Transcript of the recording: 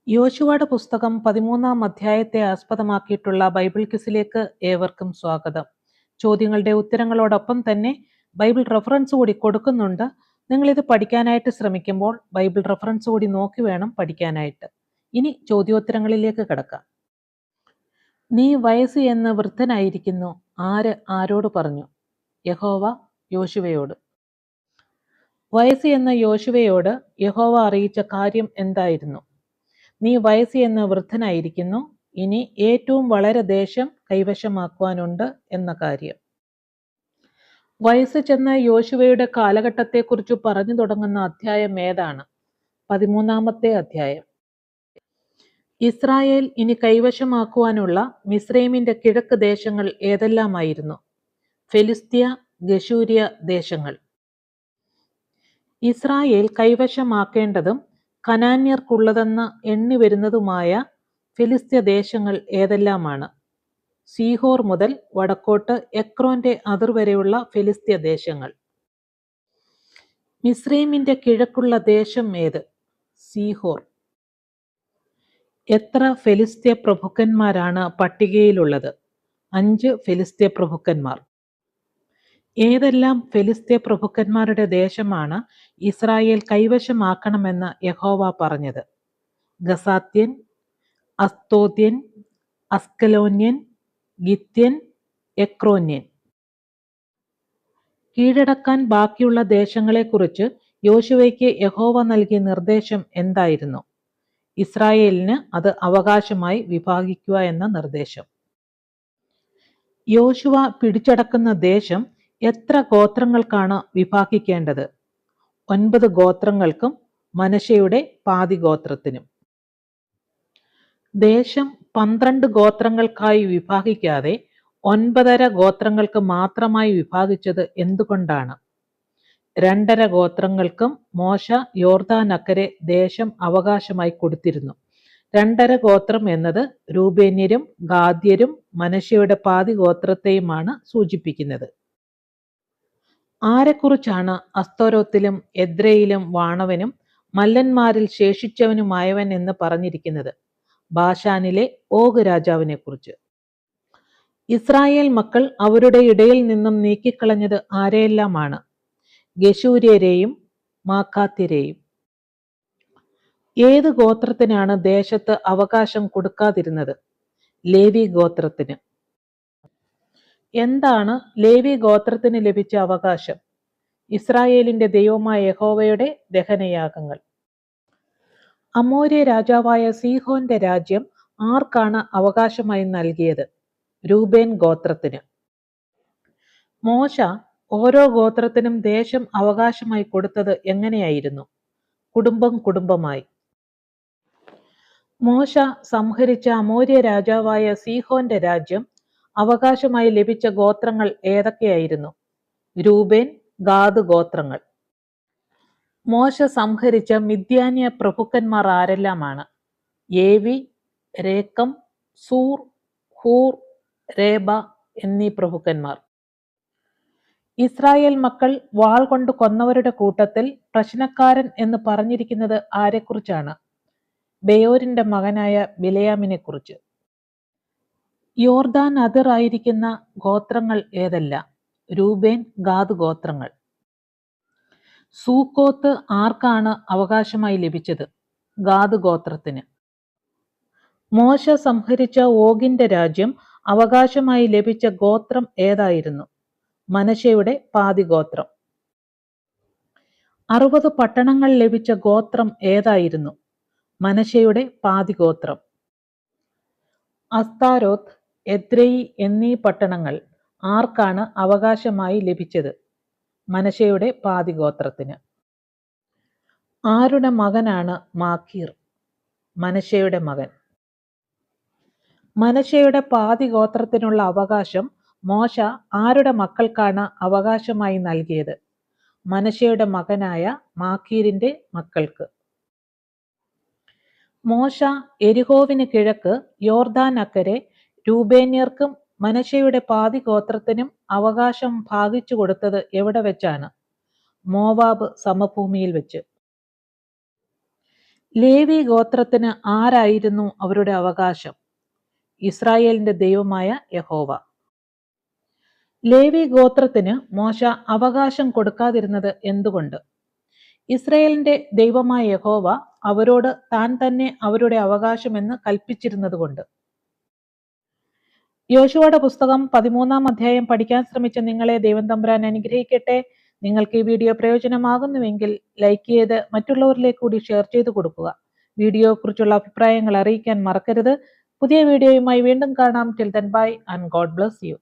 യോശുവയുടെ പുസ്തകം 13-ാം അധ്യായത്തെ ആസ്പദമാക്കിയിട്ടുള്ള ബൈബിൾ ക്വിസിലേക്ക് ഏവർക്കും സ്വാഗതം. ചോദ്യങ്ങളുടെ ഉത്തരങ്ങളോടൊപ്പം തന്നെ ബൈബിൾ റെഫറൻസ് കൂടി കൊടുക്കുന്നുണ്ട്. നിങ്ങളിത് പഠിക്കാനായിട്ട് ശ്രമിക്കുമ്പോൾ ബൈബിൾ റെഫറൻസ് കൂടി നോക്കി വേണം പഠിക്കാനായിട്ട്. ഇനി ചോദ്യോത്തരങ്ങളിലേക്ക് കിടക്കാം. നീ വയസ്സ് എന്ന് വൃദ്ധനായിരിക്കുന്നു, ആര് ആരോട് പറഞ്ഞു? യഹോവ യോശുവയോട്. വയസ്സ് എന്ന യോശുവയോട് യഹോവ അറിയിച്ച കാര്യം എന്തായിരുന്നു? നീ വയസ്സ് എന്ന വൃദ്ധനായിരിക്കുന്നു, ഇനി ഏറ്റവും വളരെ ദേശം കൈവശമാക്കുവാനുണ്ട് എന്ന കാര്യം. വയസ്സ് ചെന്ന യോശുവയുടെ കാലഘട്ടത്തെക്കുറിച്ച് പറഞ്ഞു തുടങ്ങുന്ന അധ്യായം ഏതാണ്? 13-ാമത്തെ അധ്യായം. ഇസ്രായേൽ ഇനി കൈവശമാക്കുവാനുള്ള മിസ്രൈമിന്റെ കിഴക്ക് ദേശങ്ങൾ ഏതെല്ലാമായിരുന്നു? ഫെലിസ്ത്യ, ഗശൂര്യ ദേശങ്ങൾ. ഇസ്രായേൽ കൈവശമാക്കേണ്ടതും കനാന്യർക്കുള്ളതെന്ന് എണ്ണി വരുന്നതുമായ ഫിലിസ്ത്യ ദേശങ്ങൾ ഏതെല്ലാമാണ്? സീഹോർ മുതൽ വടക്കോട്ട് എക്രോന്റെ അതിർവരെയുള്ള ഫിലിസ്ത്യ ദേശങ്ങൾ. മിസ്രൈമിന്റെ കിഴക്കുള്ള ദേശം ഏത്? സീഹോർ. എത്ര ഫിലിസ്ത്യ പ്രഭുക്കന്മാരാണ് പട്ടികയിലുള്ളത്? 5 ഫിലിസ്ത്യ പ്രഭുക്കന്മാർ. ഏതെല്ലാം ഫിലിസ്ത്യ പ്രഭുക്കന്മാരുടെ ദേശമാണ് ഇസ്രായേൽ കൈവശമാക്കണമെന്ന് യഹോവ പറഞ്ഞത്? ഗസാത്യൻ, അസ്തോത്യൻ, അസ്കലോന്യൻ, ഗിത്യൻ, എക്രോന്യൻ. കീഴടക്കാൻ ബാക്കിയുള്ള ദേശങ്ങളെക്കുറിച്ച് യോശുവയ്ക്ക് യഹോവ നൽകിയ നിർദ്ദേശം എന്തായിരുന്നു? ഇസ്രായേലിന് അത് അവകാശമായി വിഭാഗിക്കുക എന്ന നിർദ്ദേശം. യോശുവ പിടിച്ചടക്കുന്ന ദേശം എത്ര ഗോത്രങ്ങൾക്കാണ് വിഭാഗിക്കേണ്ടത്? 9 ഗോത്രങ്ങൾക്കും മനശ്ശെയുടെ പാതി ഗോത്രത്തിനും. ദേശം 12 ഗോത്രങ്ങൾക്കായി വിഭാഗിക്കാതെ 9.5 ഗോത്രങ്ങൾക്ക് മാത്രമായി വിഭാഗിച്ചത് എന്തുകൊണ്ടാണ്? 2.5 ഗോത്രങ്ങൾക്കും മോശ യോർദാനക്കരെ ദേശം അവകാശമായി കൊടുത്തിരുന്നു. 2.5 ഗോത്രം എന്നത് രൂബേന്യരും ഗാദ്യരും മനശ്ശെയുടെ പാതി ഗോത്രത്തെയുമാണ് സൂചിപ്പിക്കുന്നത്. ആരെക്കുറിച്ചാണ് അസ്തോരോത്തിലും എദ്രയിലും വാണവനും മല്ലന്മാരിൽ ശേഷിച്ചവനുമായവൻ എന്ന് പറഞ്ഞിരിക്കുന്നത്? ബാശാനിലെ ഓഗ് രാജാവിനെ കുറിച്ച്. ഇസ്രായേൽ മക്കൾ അവരുടെ ഇടയിൽ നിന്നും നീക്കിക്കളഞ്ഞത് ആരെയെല്ലാമാണ്? ഗശൂര്യരെയും മാക്കാത്യരെയും. ഏത് ഗോത്രത്തിനാണ് ദേശത്ത് അവകാശം കൊടുക്കാതിരുന്നത്? ലേവി ഗോത്രത്തിന്. എന്താണ് ലേവി ഗോത്രത്തിന് ലഭിച്ച അവകാശം? ഇസ്രായേലിന്റെ ദൈവമായ യഹോവയുടെ ദഹനയാഗങ്ങൾ. അമോര്യ രാജാവായ സീഹോന്റെ രാജ്യം ആർക്കാണ് അവകാശമായി നൽകിയത്? രൂബേൻ ഗോത്രത്തിന്. മോശ ഓരോ ഗോത്രത്തിനും ദേശം അവകാശമായി കൊടുത്തത് എങ്ങനെയായിരുന്നു? കുടുംബം കുടുംബമായി. മോശ സംഹരിച്ച അമോര്യ രാജാവായ സീഹോന്റെ രാജ്യം അവകാശമായി ലഭിച്ച ഗോത്രങ്ങൾ ഏതൊക്കെയായിരുന്നു? രൂബേൻ, ഗാദ് ഗോത്രങ്ങൾ. മോശ സംഹരിച്ച മിദ്യാന്യ പ്രഭുക്കന്മാർ ആരെല്ലാമാണ്? ഏവി, രേക്കം, സൂർ, ഹൂർ, രേബ എന്നീ പ്രഭുക്കന്മാർ. ഇസ്രായേൽ മക്കൾ വാൾ കൊണ്ട് കൊന്നവരുടെ കൂട്ടത്തിൽ പ്രശ്നക്കാരൻ എന്ന് പറഞ്ഞിരിക്കുന്നത് ആരെക്കുറിച്ചാണ്? ബെയോരിന്റെ മകനായ ബിലയാമിനെ കുറിച്ച്. യോർദാൻ അതിർ ആയിരിക്കുന്ന ഗോത്രങ്ങൾ ഏതെല്ലാം? രൂബേൻ, ഗാദ് ഗോത്രങ്ങൾ. സൂക്കോത്ത് ആർക്കാണ് അവകാശമായി ലഭിച്ചത്? ഗാദ് ഗോത്രത്തിന്. മോശ സംഹരിച്ച ഓഗിന്റെ രാജ്യം അവകാശമായി ലഭിച്ച ഗോത്രം ഏതായിരുന്നു? മനശ്ശെയുടെ പാതി ഗോത്രം. 60 പട്ടണങ്ങൾ ലഭിച്ച ഗോത്രം ഏതായിരുന്നു? മനശ്ശെയുടെ പാതി ഗോത്രം. അസ്താരോത്ത്, എദ്രെയി എന്നീ പട്ടണങ്ങൾ ആർക്കാണ് അവകാശമായി ലഭിച്ചത്? മനശ്ശെയുടെ പാതി ഗോത്രത്തിന്. ആരുടെ മകനാണ് മാക്കീർ? മനശ്ശെയുടെ മകൻ. മനശ്ശെയുടെ പാതി ഗോത്രത്തിനുള്ള അവകാശം മോശ ആരുടെ മക്കൾക്കാണ് അവകാശമായി നൽകിയത്? മനശ്ശെയുടെ മകനായ മാക്കീരിന്റെ മക്കൾക്ക്. മോശ എരിഹോവിന് കിഴക്ക് യോർദാൻ അക്കരെ രൂബേന്യർക്കും മനശ്ശെയുടെ പാതി ഗോത്രത്തിനും അവകാശം ഭാഗിച്ചു കൊടുത്തത് എവിടെ വെച്ചാണ്? മോവാബ് സമഭൂമിയിൽ വെച്ച്. ലേവി ഗോത്രത്തിന് ആരായിരുന്നു അവരുടെ അവകാശം? ഇസ്രായേലിന്റെ ദൈവമായ യഹോവ. ലേവി ഗോത്രത്തിന് മോശ അവകാശം കൊടുക്കാതിരുന്നത് എന്തുകൊണ്ട്? ഇസ്രായേലിന്റെ ദൈവമായ യഹോവ അവരോട് താൻ തന്നെ അവരുടെ അവകാശമെന്ന് കൽപ്പിച്ചിരുന്നതുകൊണ്ട്. യോശുവയുടെ പുസ്തകം 13-ാം അധ്യായം പഠിക്കാൻ ശ്രമിച്ച നിങ്ങളെ ദൈവം തമ്പുരാൻ അനുഗ്രഹിക്കട്ടെ. നിങ്ങൾക്ക് ഈ വീഡിയോ പ്രയോജനമാകുന്നുവെങ്കിൽ ലൈക്ക് ചെയ്ത് മറ്റുള്ളവരിലേക്ക് കൂടി ഷെയർ ചെയ്ത് കൊടുക്കുക. വീഡിയോയെക്കുറിച്ചുള്ള അഭിപ്രായങ്ങൾ അറിയിക്കാൻ മറക്കരുത്. പുതിയ വീഡിയോയുമായി വീണ്ടും കാണാം. Till then bye and God bless you.